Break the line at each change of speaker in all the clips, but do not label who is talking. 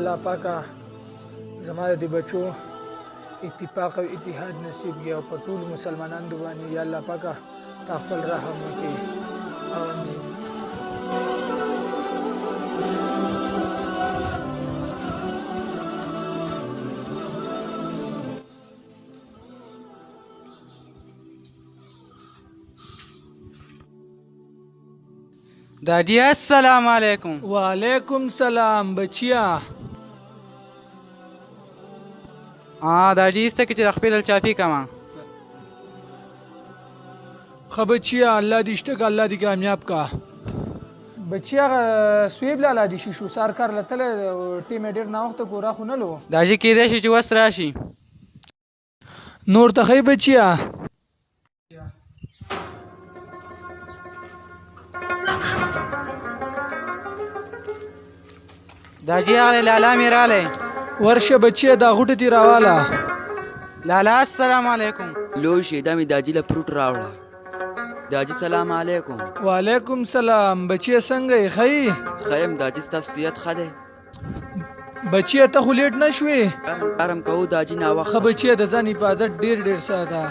الله پاکه زما د بچو اتفاق او اتحاد نصیب کړي او په ټول مسلمانانو باندې یا الله پاکه تا خپل رحم وکړي. آمین.
دادی السلام علیکم.
وعلیکم سلام بچیا.
دادی است که چې خپل چافي کما
خو بچیا الله دې شته که الله دې کامیاب کا. بچیا سویب لاله دې شي شو سار کار لته ټیم ډیر نه وخت ګورا خو نه لو
داجی کېدای شي چې وس راشي
نور ته خی بچیا.
داجی هغه لالا میراله
ورشه بچیا دا غټه تی راواله.
لالا السلام علیکم.
لو شیدا می داجی له فروټ راوړه. داجی سلام علیکم.
وعلیکم سلام. بچیا څنګه یې خی؟
خیم داجی ستاسو صحت ښه دی؟
بچیا ته خو لیټ نشوي.
کارم کوو داجی نا وخت.
خو بچیا د ځان حفاظت ډیر ساته.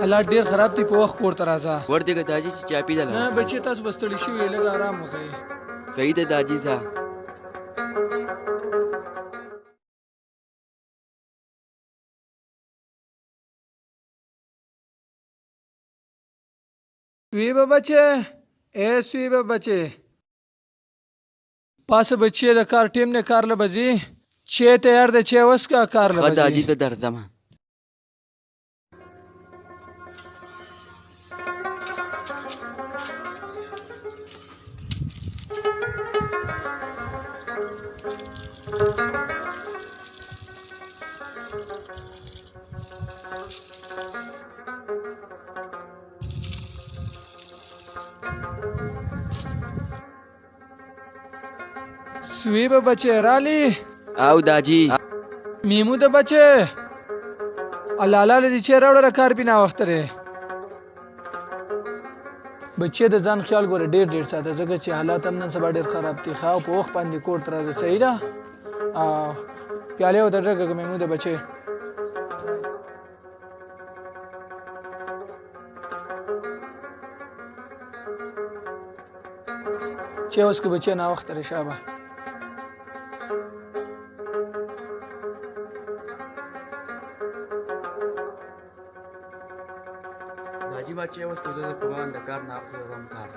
الله ډیر خراب دی په وخت کور ته راځه.
ورته داجی چې چاپی ده.
نه بچیا تاسو بستړي شوي لږ آرام وکړئ.
صحیح ده داجی صاحب.
سویبه بچه اے سویبه بچه پاس بچه د کار ټیم نه کار لبزی چه تیار ده چه وس کا کار لبزی.
خدا جی ته درځم.
سویبه بچه رالی
او داجی
میمو ده بچه الله لدی چه راوړه کار پینا وخت لري. بچه د ځان خیال ګوره ډیر ساته ځکه چې حالات هم نن سبا ډیر خراب دي. خو په وخت باندې کور ته راځه. صحیح ده. پیاله او درګه میمو ده بچه. چې اوس که بچه نا وخت لري شابه.
داجی بچه اوس په دې په باندې کار نه اخلم کار.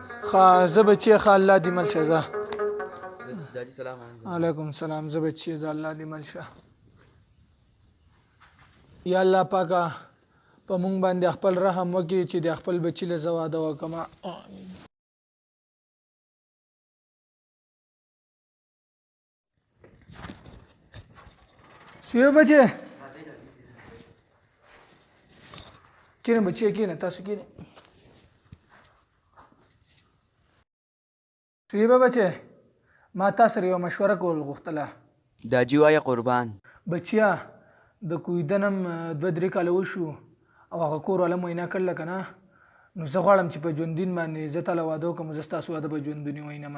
زه بچی الله دې مل شه. زه
داجی سلام علیکم.
علیکم سلام. زه بچی زه الله دې مل شه. یا الله پاکه په مونږ باندې خپل رحم وکړي چې د خپل بچی له زه واده وکړم. آمین. سویه بچه کینه بچه کینه تاسو کینه. سویه بچه ما تاسو یو مشوره کول غوښتله.
داجی وای قربان.
بچیا د کویدنم 2-3 کال وشو او هغه کور ولا موینا کړل کنه. نو زه غواړم چې په ژوندین باندې زه تعالی واده کوم. زه تاسو واده په ژوندونی وینم.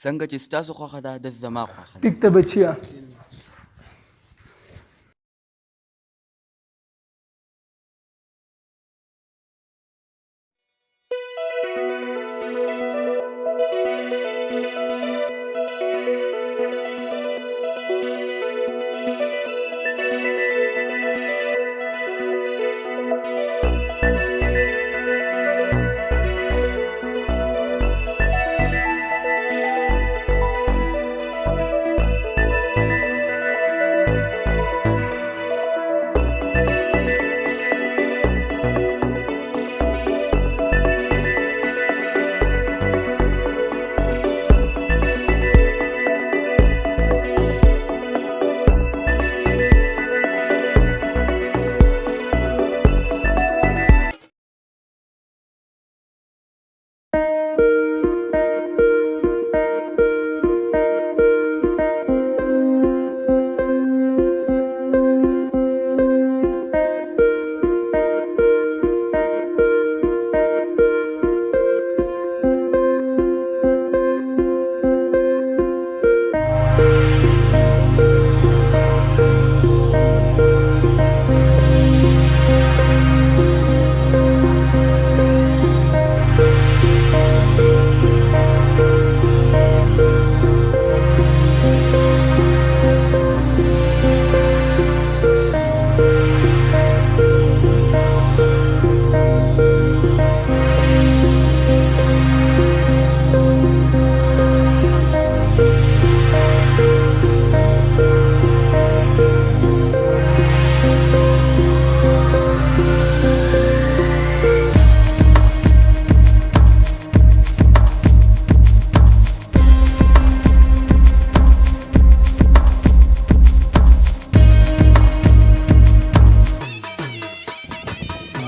څنګه چې تاسو خوخه ده د زما خوخه ده.
ټیک ته بچیا.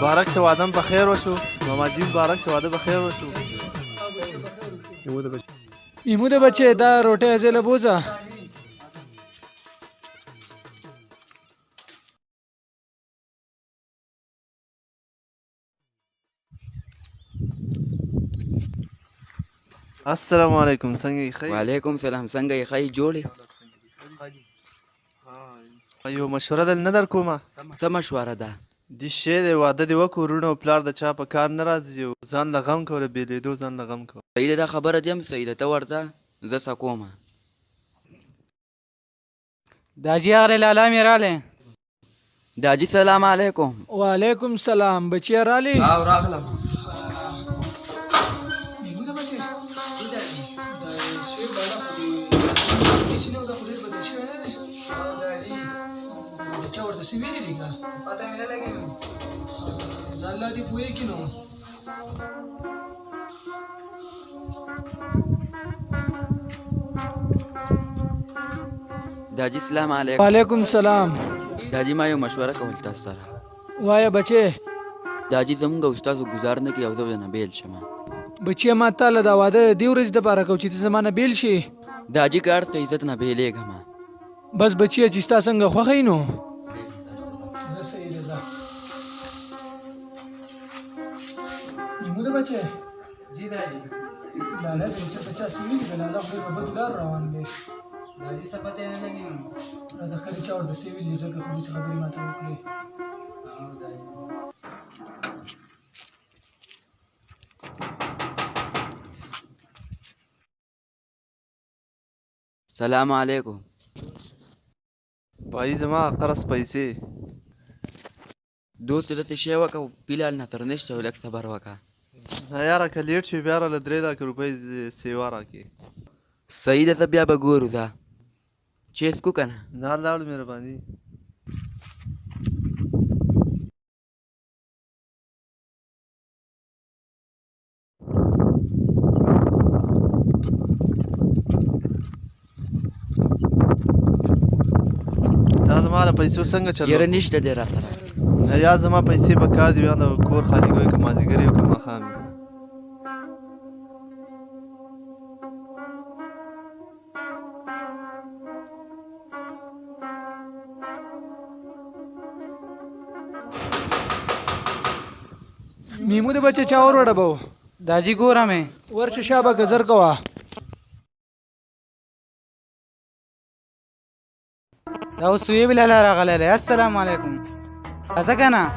مبارک شه واده په خیر وشو ماما جی مبارک شه واده په خیر وشو
محمود بچه دا روټه ازله بوزه
السلام علیکم څنګه یې ښه
وعلیکم سلام څنګه یې ښه جوړې
یو مشوره دل نه در کومه
څه مشوره ده
دې شی دی واده دې وکړو وروڼه او پلار د چا په کار نه راځي او ځان له غم کوه له بېلېدو ځان له غم کوه
صحیح ده دا خبره دې هم صحیح ده ته ورځه زه څه کومه
داجی اغلی لالا مې رالی
داجی سلام علیکم
وعلیکم سلام بچی رالی
او راغلم
محمود بچه دا سوی بالا خو دې سینه دا خو ډېر بدل شوی نه دی د چا ورته څه ویلي دي که پته مې نه لګي نو ځه الله دې پوهېږي نو
داجی سلام علیکم
وعلیکم سلام
داجی ما یو مشوره کول تاسو سره
وایه بچې
داجی زمونږ او ستاسو ګزار نه کوي او زه نه بیل شم
بچیه ما تاله دا واده دې ورځې دپاره کوو چې ته زما نه بیل شي
داجی کار ته عزت نه بیلېږم
بس بچیه چې ستا څنګه خوښه وي نو زه صحیح دی ځه محموده بچې
جی داجی
لالا دې چېرته چا څه ویلي که لالا خو ډېر په بدو لار روان دی
داجی څه پته نه لګي نو
راته ښکاري چا ورته څه ویلي ځکه خو داسې خبرې ماته وکړې
سلام علیکم
بھائی زما قرض پیسې
دوست داسې شی وکړه فلحال نظر نشته او لږ صبر وکړه
نه یاره که لیټ شي بیا راله 3 لک روپۍ سیوا راکړې
صحیح ده ته بیا به ګورو ځه چیس کو که نه
نه لاړو مهرباني دا زما له پیسو څنګه چلو
یاره نشته دی را سره
نه یا زما پیسې به کار دي یا د کور خالی کوي که مازدیګر وي که ماښام وي
محمود بچه چا ور وډبو
داجی ګوره مې
ورشه شابه گزر کوه
دا اوس سوی بلالا راغلی دی السلام علیکم راځه که نه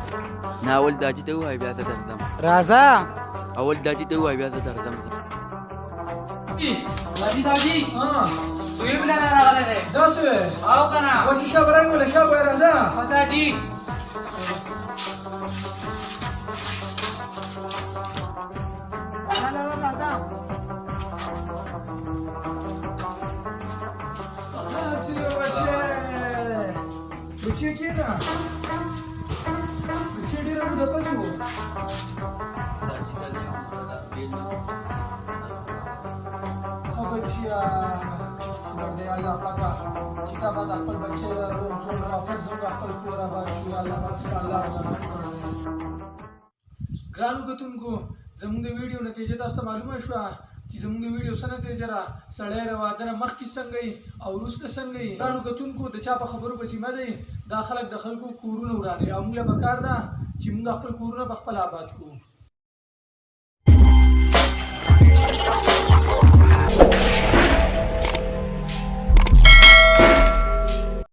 نه اول داجي ته ووایه بیا زه درځم
راځه
اول داجي ته ووایه بیا زه درځم
داجی سوی بلالا راغلی دی
داسې
او که نه
ورشه شابه رنګوله شابه راځه
داجی
بچه کېنه بچه ډېره موده پس و ښه بچیه شکر دی الله پاکه چې تا به د خپل بچی روغ جوړ واپس زموږ خپل کور اباد شو یا الله پاک ستا الله رحمت کړی ګرانو کتونکو زموږ د ویډیو نتیجه تاسو ته معلومه شوه چې زموږ د ویډیو څه نتیجه ده سړی د واده نه مخکې څنګه وي او وروسته څنګه وي ګرانو کتونکو د چا په خبرو پسې مه دی دا خلک د خلکو کورونه ورانوي او موږ له پکار ده چې موږ خپل کورونه په خپل آباد کړو